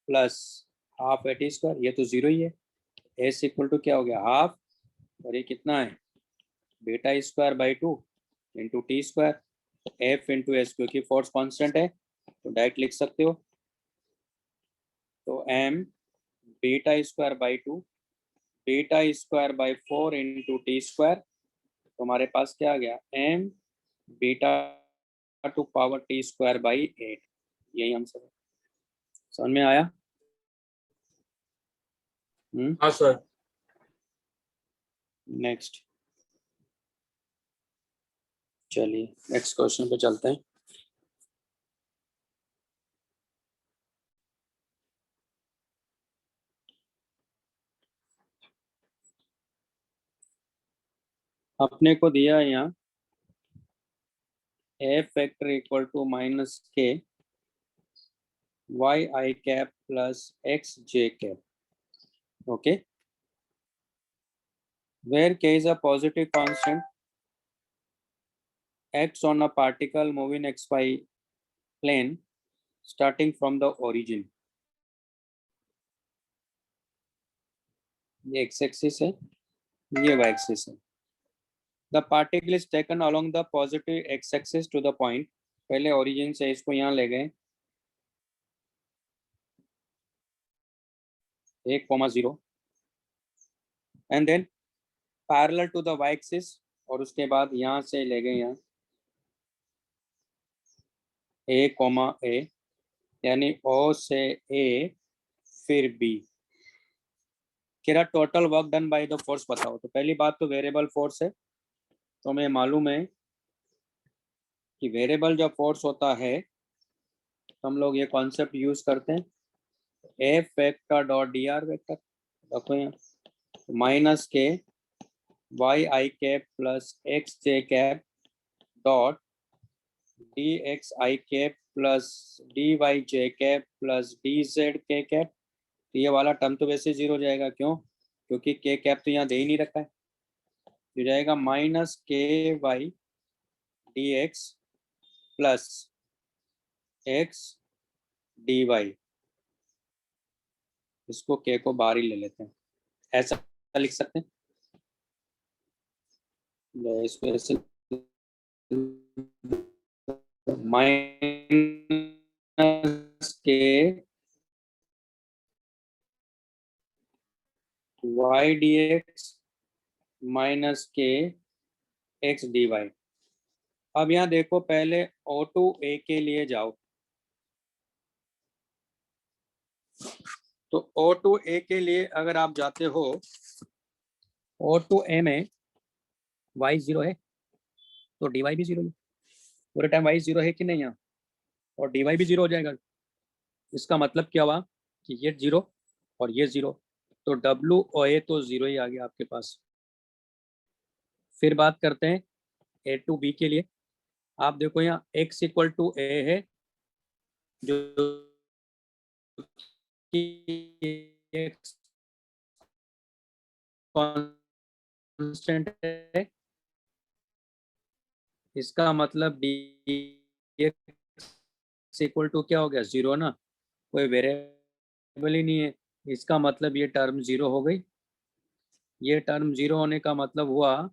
S1: plus half A T square, ये तो जीरो ही है, एस इक्वल टू क्या हो गया हाफ, और ये कितना है beta square by 2 into T square, F into S, क्योंकि फोर्स कांस्टेंट है तो डायरेक्ट लिख सकते हो, तो M beta square by 2 beta square by 4 into T square, तो हमारे पास क्या आ गया M beta two power T square by 8। यही आंसर है, समझ में आया?
S4: हाँ सर।
S1: नेक्स्ट, चलिए नेक्स्ट क्वेश्चन पे चलते हैं। अपने को दिया है यहाँ F factor equal to minus के y i cap plus x j cap, okay, where k is a positive constant acts on a particle moving xy plane starting from the origin। ये x axis है, ये y axis है। The particle is taken along the positive x axis to the point, पहले origin से इसको यहाँ ले गए 1,0 and then parallel to the y axis, और उसके बाद यहाँ से ले गए यहाँ a, यानी O से A फिर B। क्या total work done by the force बताओ। तो पहली बात तो वेरिएबल फोर्स है, तो हमें मालूम है कि वेरिएबल जब फोर्स होता है तो हम लोग ये कॉन्सेप्ट यूज करते हैं, F vector dot d r vector, रखो यहाँ माइनस के y i cap plus x j cap dot D x I cap plus D Y J cap plus D Z K cap. तो ये वाला term तो वैसे जीरो हो जाएगा, क्यों, क्योंकि के कैप तो यहाँ दे ही नहीं रखा है, हो जाएगा माइनस के Y D x plus X D Y, इसको के को बाहर ही ले लेते हैं, ऐसा लिख सकते हैं, इसको ऐसे माइनस के वाई डी एक्स माइनस के एक्स डी वाई। अब यहाँ देखो पहले O टू A के लिए जाओ, तो O टू A के लिए अगर आप जाते हो, O टू A में y 0 है तो dy भी 0 है, पूरे टाइम y 0 है कि नहीं यहाँ, और dy भी 0 हो जाएगा। इसका मतलब क्या हुआ कि ये 0 और ये 0, तो W और A तो 0 ही आ गया आपके पास। फिर बात करते हैं A टू B के लिए, आप देखो यहाँ x इक्वल टू A है जो कांस्टेंट है, इसका मतलब dx इक्वल टू क्या हो गया 0 ना, कोई वेरिएबल ही नहीं है, इसका मतलब ये टर्म 0 हो गई। ये टर्म 0 होने का मतलब हुआ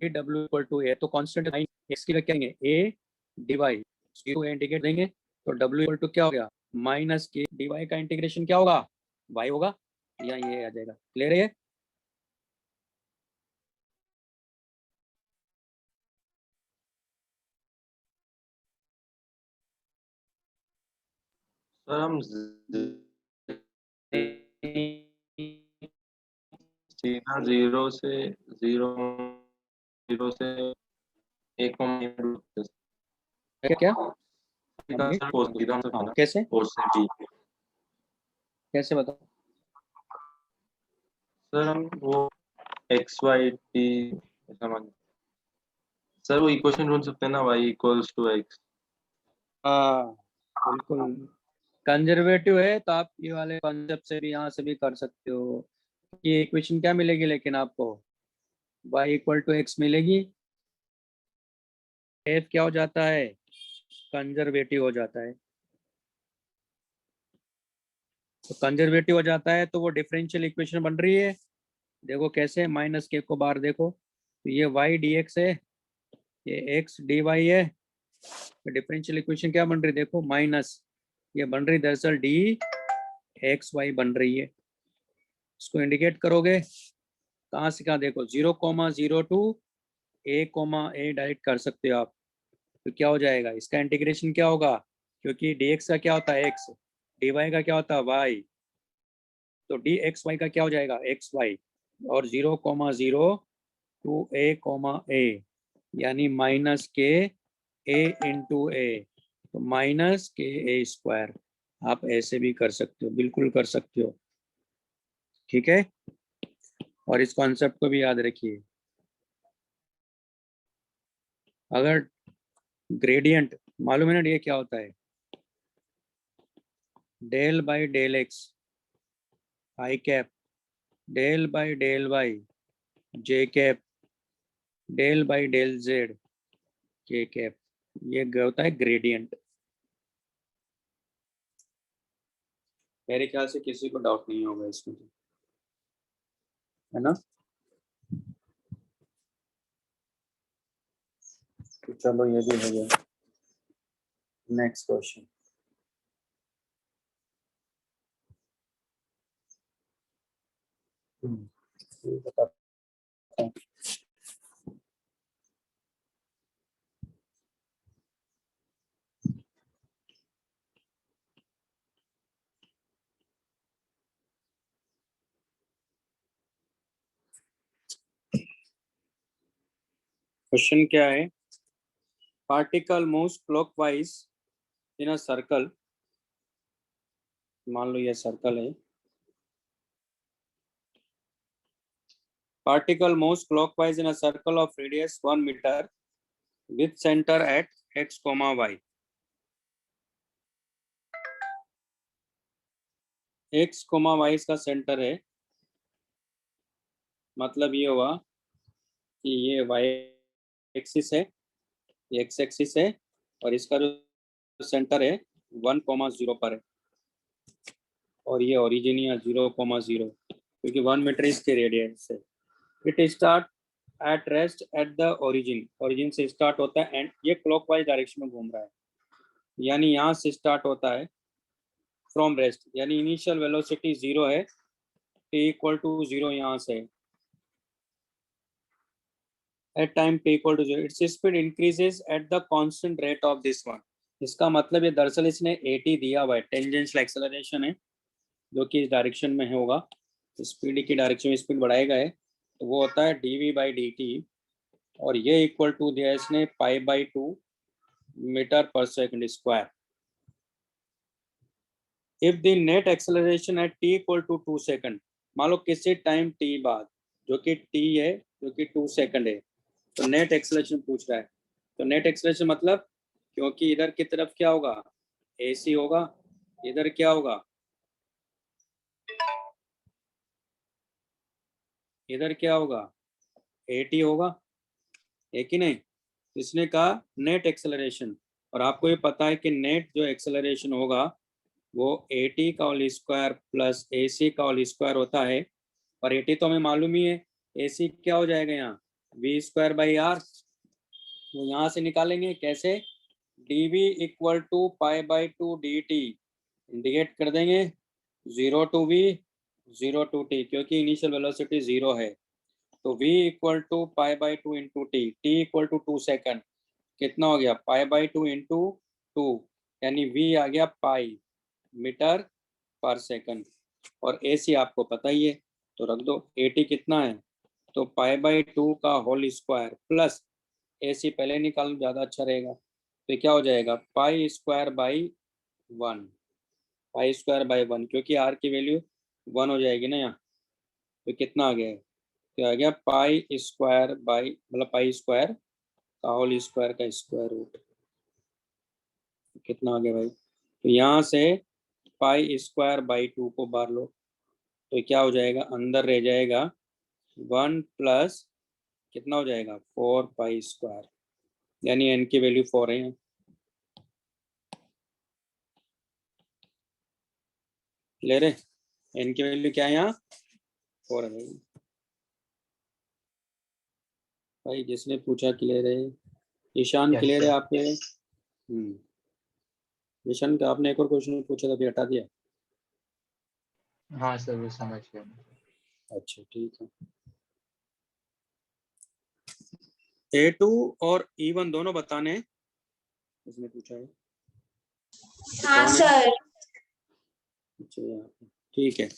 S1: डब्ल्यू इक्वल टू ए, तो कांस्टेंट एक्स की रखेंगे ए डीवाई, जीरो इंटीग्रेट देंगे तो डब्ल्यू इक्वल टू क्या हो गया माइनस के डीवाई का इंटीग्रेशन क्या होगा y होगा, या ये आ जाएगा। क्लियर है?
S4: सर हम सीधा जीरो से एक
S1: क्या
S4: हाँ,
S1: कैसे
S4: बी।
S1: कैसे बताओ?
S4: सर हम वो एक्स वाई टी समझ सर वो इक्वेशन ढूंढ सकते हैं ना, y इक्वल्स टू एक्स।
S1: हाँ बिल्कुल, कंजर्वेटिव है तो आप ये वाले कॉन्सेप्ट से भी यहाँ से भी कर सकते हो। ये इक्वेशन क्या मिलेगी लेकिन आपको y इक्वल टू एक्स मिलेगी। f क्या हो जाता है? कंजर्वेटिव हो जाता है। तो कंजर्वेटिव हो जाता है तो वो डिफरेंशियल इक्वेशन बन रही है। देखो कैसे, माइनस के को बाहर देखो तो ये y dx है, ये x dy है। तो डिफरेंशियल इक्वेशन क्या बन रही है? देखो माइनस, ये बन रही दरअसल डी एक्स वाई बन रही है। इसको इंडिकेट करोगे कहाँ से कहाँ? देखो 0,0 टू a डायरेक्ट कर सकते हो आप। तो क्या हो जाएगा? इसका इंटीग्रेशन क्या होगा? क्योंकि dx का क्या होता है x, dy का क्या होता है y, तो dxy का क्या हो जाएगा? xy। और 0,0 टू a, यानी माइनस के a इंटू ए, तो माइनस के ए स्क्वायर। आप ऐसे भी कर सकते हो, बिल्कुल कर सकते हो। ठीक है, और इस कॉन्सेप्ट को भी याद रखिए। अगर ग्रेडियंट मालूम है ना ये क्या होता है? Del by del X I cap, del by del Y J cap, del by del Z K cap, ये होता है ग्रेडियंट। मेरे ख्याल से किसी को डाउट नहीं होगा इसमें, है ना? तो चलो ये भी हो गया। Next question. बता। क्वेश्चन क्या है? Particle moves clockwise in a circle. मान लो ये सर्कल है। Particle moves clockwise in a circle of radius 1 meter with center at x, y। x, y इसका सेंटर है। मतलब ये हुआ कि ये y एक्सिस है, ये x एक्सिस है, और इसका जो सेंटर है 1,0 पर है, और ये ओरिजिन या 0,0, क्योंकि 1 मीटर इसके रेडियस है। It start at rest at the origin, origin से स्टार्ट होता है एंड ये क्लॉकवाइज डायरेक्शन में घूम रहा है, यानी यहाँ से स्टार्ट होता है फ्रॉम रेस्ट, यानी इनिशियल वेलोसिटी 0 है, t इक्वल टू 0 यहाँ से, at time t equal to 0 its speed increases at the constant rate of this one. इसका मतलब ये दरअसल इसने 80 दिया हुआ है, टेंजेंशियल एक्सेलरेशन है जो कि इस डायरेक्शन में होगा, स्पीड की डायरेक्शन में स्पीड बढ़ाएगा है, तो वो होता है dv बाई dt, और ये इक्वल टू दिया है इसने π/2 मीटर पर second square. If the net acceleration at t equal to 2 second, मान लो किसी टाइम t बाद जो कि t है, जो कि 2 सेकंड है, तो नेट एक्सेलरेशन पूछ रहा है। तो नेट एक्सेलरेशन मतलब, क्योंकि इधर की तरफ क्या होगा? ac होगा, इधर क्या होगा? इधर क्या होगा? at होगा, है कि नहीं? इसने कहा नेट एक्सेलरेशन, और आपको ये पता है कि नेट जो एक्सेलरेशन होगा वो at का होल स्क्वायर प्लस ac का होल स्क्वायर होता है, और at तो हमें मालूम ही है, ac क्या हो जाएगा यहाँ? v square by are. तो यहाँ से निकालेंगे कैसे? dv equal to π/2 dt, indicate कर देंगे 0 टू v 0 to t, क्योंकि इनिशियल वेलोसिटी 0 है, तो v equal to pi by 2 into t, t equal to 2 second, कितना हो गया पाई बाई 2 इंटू 2, यानी v आ गया पाई मीटर पर सेकंड। और AC आपको पता ही है, तो रख दो। AT कितना है, तो पाई बाई 2 का होल स्क्वायर प्लस AC पहले निकाल, ज़्यादा अच्छा रहेगा, तो क्या हो जाएगा pi square by 1, pi square by 1, क्योंकि R की वैल्यू 1 हो जाएगी ना यहाँ, तो कितना आ गया है, तो आ गया पाई स्क्वायर बाई, मतलब पाई स्क्वायर का होल स्क्वायर का स्क्वायर रूट, कितना आ गया भाई, तो यहाँ से पाई स्क्वायर बाई 2 को बाहर लो, तो क्या हो जाएगा, अंदर रह जाएगा 1 प्लस कितना हो जाएगा 4 पाई स्क्वायर, यानी n की वैल्यू 4 है। क्लियर है, n की वैल्यू क्या है यहाँ 4 है भाई। भाई जिसने पूछा क्लियर है, ईशान
S5: Yes,
S1: क्लियर है
S5: sir.
S1: आपके? ईशान का आपने एक और क्वेश्चन पूछा था, अभी हटा दिया?
S5: हाँ सर, वो समझ गया।
S1: अच्छा ठीक है। A2 और E1 दोनों बताने हैं, इसने पूछा है।
S6: हाँ
S1: कौन है?
S6: सर।
S1: अच्छा यहाँ पे, ठीक है।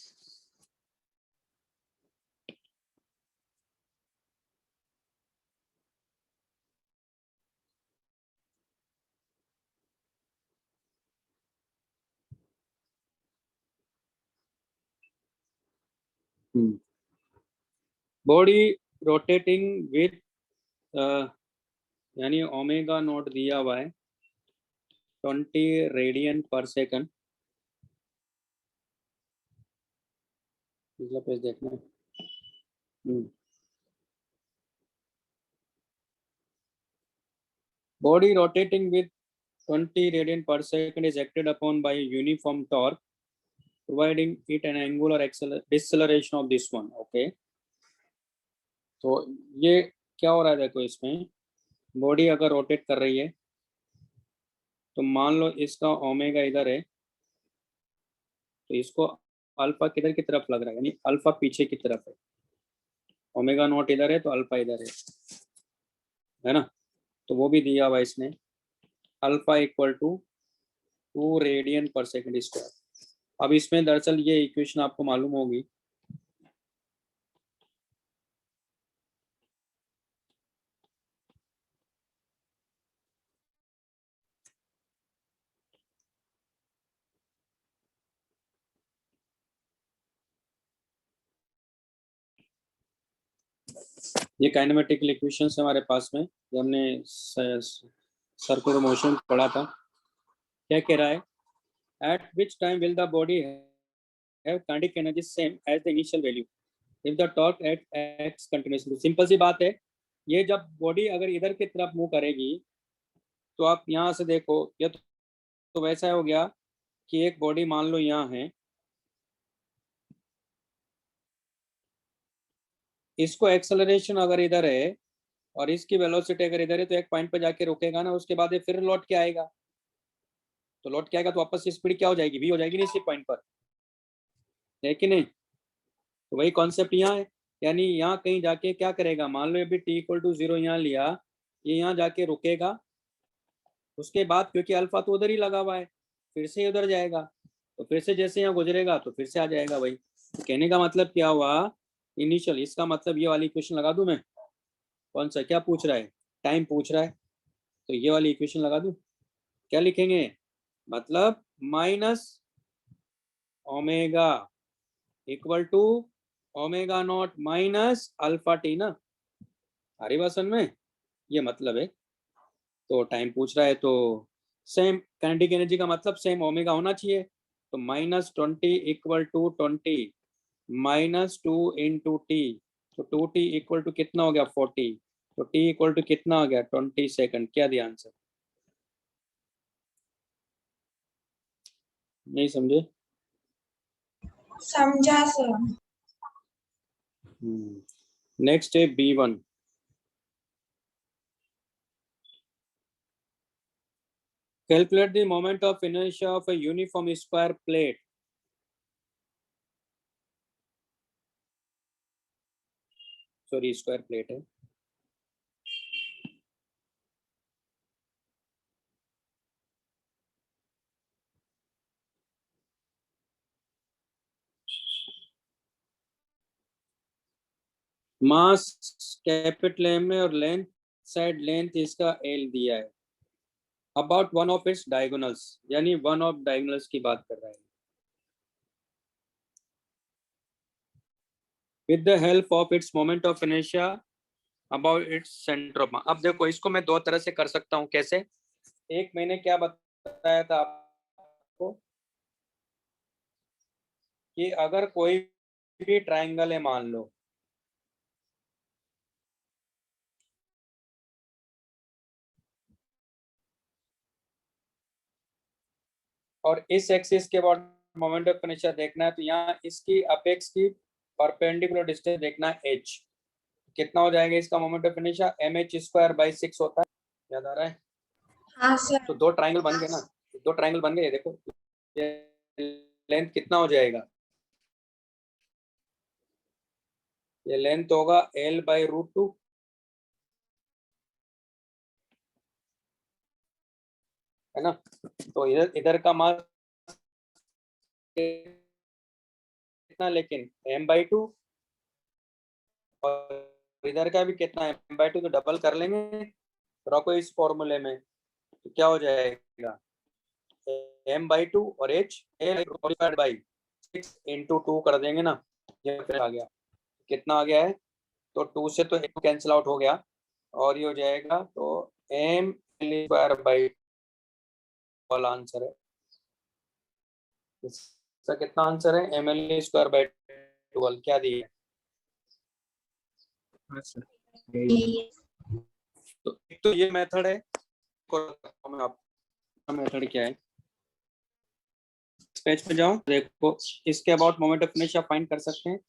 S1: बॉडी रोटेटिंग विथ यानी ओमेगा नॉट दिया हुआ है 20 रेडियन पर सेकंड, पिछला पेज देखना है। Body rotating with 20 radian per second is acted upon by a uniform torque, providing it an angular deceleration of this one. Okay, तो ये क्या हो रहा है, देखो इसमें बॉडी अगर रोटेट कर रही है, तो मान लो इसका ओमेगा इधर है, तो इसको अल्फा किधर की तरफ लग रहा है, यानी अल्फा पीछे की तरफ है, ओमेगा नॉट इधर है तो अल्फा इधर है ना, तो वो भी दिया हुआ इसने, अल्फा इक्वल टू 2 रेडियन पर सेकंड स्क्वायर। अब इसमें दरअसल ये इक्वेशन आपको मालूम होगी, ये काइनेमेटिकल इक्वेशंस हमारे पास में, जो हमने सर्कुलर मोशन पढ़ा था। क्या कह रहा है, at which time will the body have kinetic energy same as the initial value if the torque at x continuously. Simple सी बात है, ये जब बॉडी अगर इधर की तरफ मूव करेगी, तो आप यहाँ से देखो, ये तो वैसा हो गया कि एक बॉडी मान लो यहाँ है, इसको एक्सेलरेशन अगर इधर है और इसकी वेलोसिटी अगर इधर है, तो एक पॉइंट पे जाके रुकेगा ना, उसके बाद ये फिर लौट के आएगा, तो लौट के आएगा तो वापस स्पीड क्या हो जाएगी, v हो जाएगी ना इसी पॉइंट पर, है कि नहीं? तो वही कॉन्सेप्ट यहाँ है, यानी यहाँ कहीं जाके क्या करेगा, मान लो अभी t इक्वल टू 0 यहाँ लिया, ये यहाँ जाके रुकेगा, उसके बाद क्योंकि अल्फा तो उधर ही लगा हुआ है, फिर से उधर जाएगा, तो फिर से जैसे यहाँ गुजरेगा तो फिर से आ जाएगा। वही तो कहने का मतलब क्या हुआ, इनिशियल, इसका मतलब ये वाली इक्वेशन लगा दूं मैं, कौन सा, क्या पूछ रहा है, टाइम पूछ रहा है, तो ये वाली इक्वेशन लगा दूं, क्या लिखेंगे, मतलब minus omega equal to omega naught minus alpha T ना, हरी भाषण में ये मतलब है। तो टाइम पूछ रहा है तो सेम काइनेटिक एनर्जी का मतलब सेम ओमेगा होना चाहिए, तो -20 इक्वल टू 20 -2 इंटू टी, तो 2t इक्वल टू कितना हो गया 40, तो t इक्वल टू कितना आ गया 20 सेकंड। क्या दिया आंसर, नहीं समझे?
S6: समझा सर।
S1: नेक्स्ट है B1। Calculate the moment of inertia of a uniform square plate sorry square plate है। मास कैपिटल एम है और लेंथ साइड लेंथ इसका एल दिया है। About one of its diagonals, यानी वन ऑफ डायगोनल्स की बात कर रहा है। With the help of its moment of inertia about its centre of मास। अब देखो इसको मैं दो तरह से कर सकता हूँ। कैसे? एक मैंने क्या बताया था आपको कि अगर कोई भी ट्रायंगल है मान लो, और इस एक्सिस के बाद मोमेंट ऑफ इनर्शिया देखना है, तो यहाँ इसकी अपेक्स की परपेंडिकुलर डिस्टेंस देखना है h। कितना हो जाएगा इसका मोमेंट ऑफ इनर्शिया? mh²/6 होता है। याद आ रहा है?
S6: हाँ सर।
S1: तो दो ट्रायंगल बन गए ना, दो ट्रायंगल बन गए। देखो ये लेंथ कितना हो जाएगा? ये लेंथ होगा l/√2, है ना? तो इधर इधर का मास कितना, लेकिन m/2, और इधर का भी कितना है m/2, तो डबल कर लेंगे। रखो इस फॉर्मूले में, तो क्या हो जाएगा? m/2 और h l/6 × 2 कर देंगे ना, ये फिर आ गया। कितना आ गया है? तो 2 से तो 1 कैंसिल आउट हो गया और ये हो जाएगा। तो m/2 वाला आंसर है। इसका कितना आंसर है? ml²/12 क्या दिया है? तो एक तो ये मेथड है, मैं आपका मेथड क्या है। पेज पे जाओ, देखो इसके about moment of inertia find कर सकते हैं,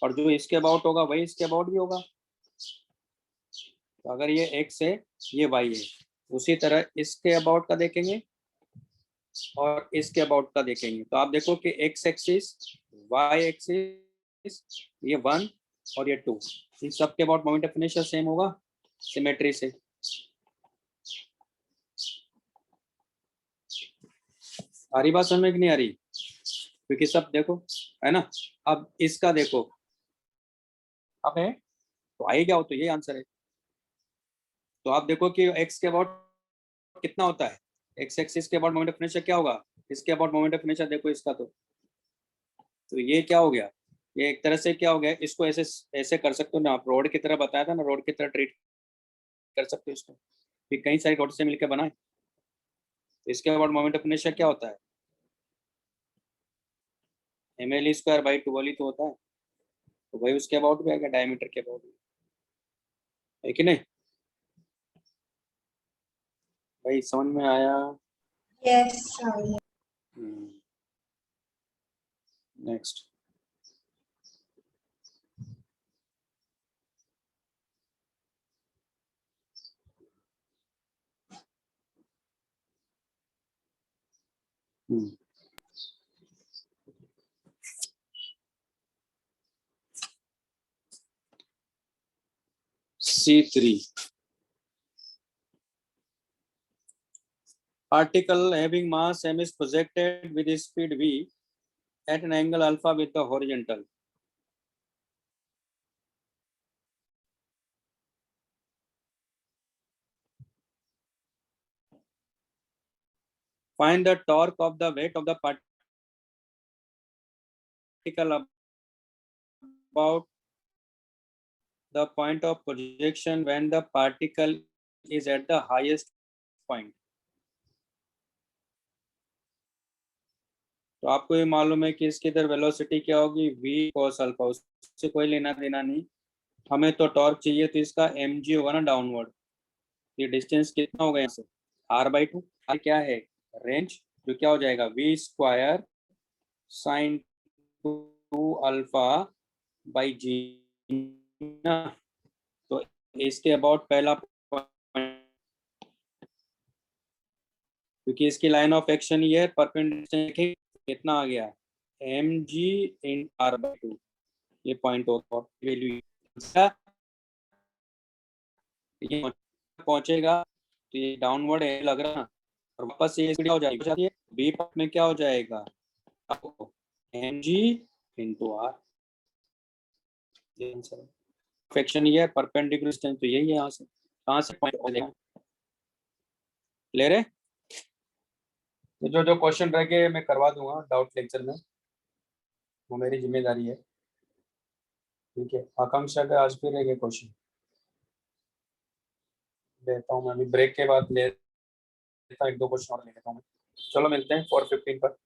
S1: और जो इसके अबाउट होगा वही इसके अबाउट भी होगा। तो अगर ये x है, ये y है, उसी तरह इसके अबाउट का देखेंगे और इसके अबाउट का देखेंगे। तो आप देखो कि x एक्सिस, y एक्सिस, ये 1 और ये 2, इन सब के about moment of inertia same होगा सिमेट्री से। आ रही बात समझ में कि नहीं आ रही? क्योंकि सब देखो, है ना। अब इसका देखो, अब है तो आएगा, तो ये आंसर है। तो आप देखो कि x के अबाउट कितना होता है, x एक्सिस के अबाउट मोमेंट ऑफ इनर्शिया क्या होगा, इसके अबाउट मोमेंट ऑफ इनर्शिया देखो इसका। तो ये क्या हो गया? ये एक तरह से क्या हो गया, इसको ऐसे ऐसे कर सकते हो ना आप, रोड की तरह बताया था ना, रोड की तरह ट्रीट कर सकते हो इसको, कि कई सारी रोड से मिलकर बनाए। तो इसके अबाउट मोमेंट ऑफ इनर्शिया क्या होता है? ml²/2 ही तो होता है। तो वही उसके अबाउट भी आएगा, डायमीटर के अबाउट भी, है कि नहीं भाई? समझ में आया?
S6: Yes sir.
S1: Next. C3, particle having mass m is projected with speed v at an angle alpha with the horizontal. Find the torque of the weight of the particle about the point of projection when the particle is at the highest point. तो आपको ये मालूम है कि इसकी इधर velocity क्या होगी, v cos अल्फा, उससे कोई लेना देना नहीं। हमें तो टॉर्क चाहिए, तो इसका mg होगा ना डाउनवर्ड। ये डिस्टेंस कितना होगा यहाँ से? r/2। r क्या है? रेंज, जो क्या हो जाएगा v² sin 2 alpha by g ना। तो इसके अबाउट पहला, क्योंकि इसकी लाइन ऑफ एक्शन ये है परपेंडिकुलर, कितना आ गया? mg × r/2, ये पॉइंट होगा वैल्यू। ये पहुंचेगा तो ये डाउनवर्ड एंगल लग रहा है और वापस ये क्या हो जाएगी, बी पार्ट में क्या हो जाएगा, mg into r। ये आंसर है। फ्रैक्शन ये है, परपेंडिकुलर डिस्टेंस तो यही है, यहाँ से कहाँ से पॉइंट ले रहे। तो जो जो क्वेश्चन रह गए मैं करवा दूंगा डाउट लेक्चर में, वो मेरी जिम्मेदारी है। ठीक है, आकांक्षा का आज फिर रहेंगे क्वेश्चन लेता हूँ मैं, अभी ब्रेक के बाद लेता हूँ, 1-2 क्वेश्चन और ले लेता हूँ। चलो मिलते हैं 4:15 पर।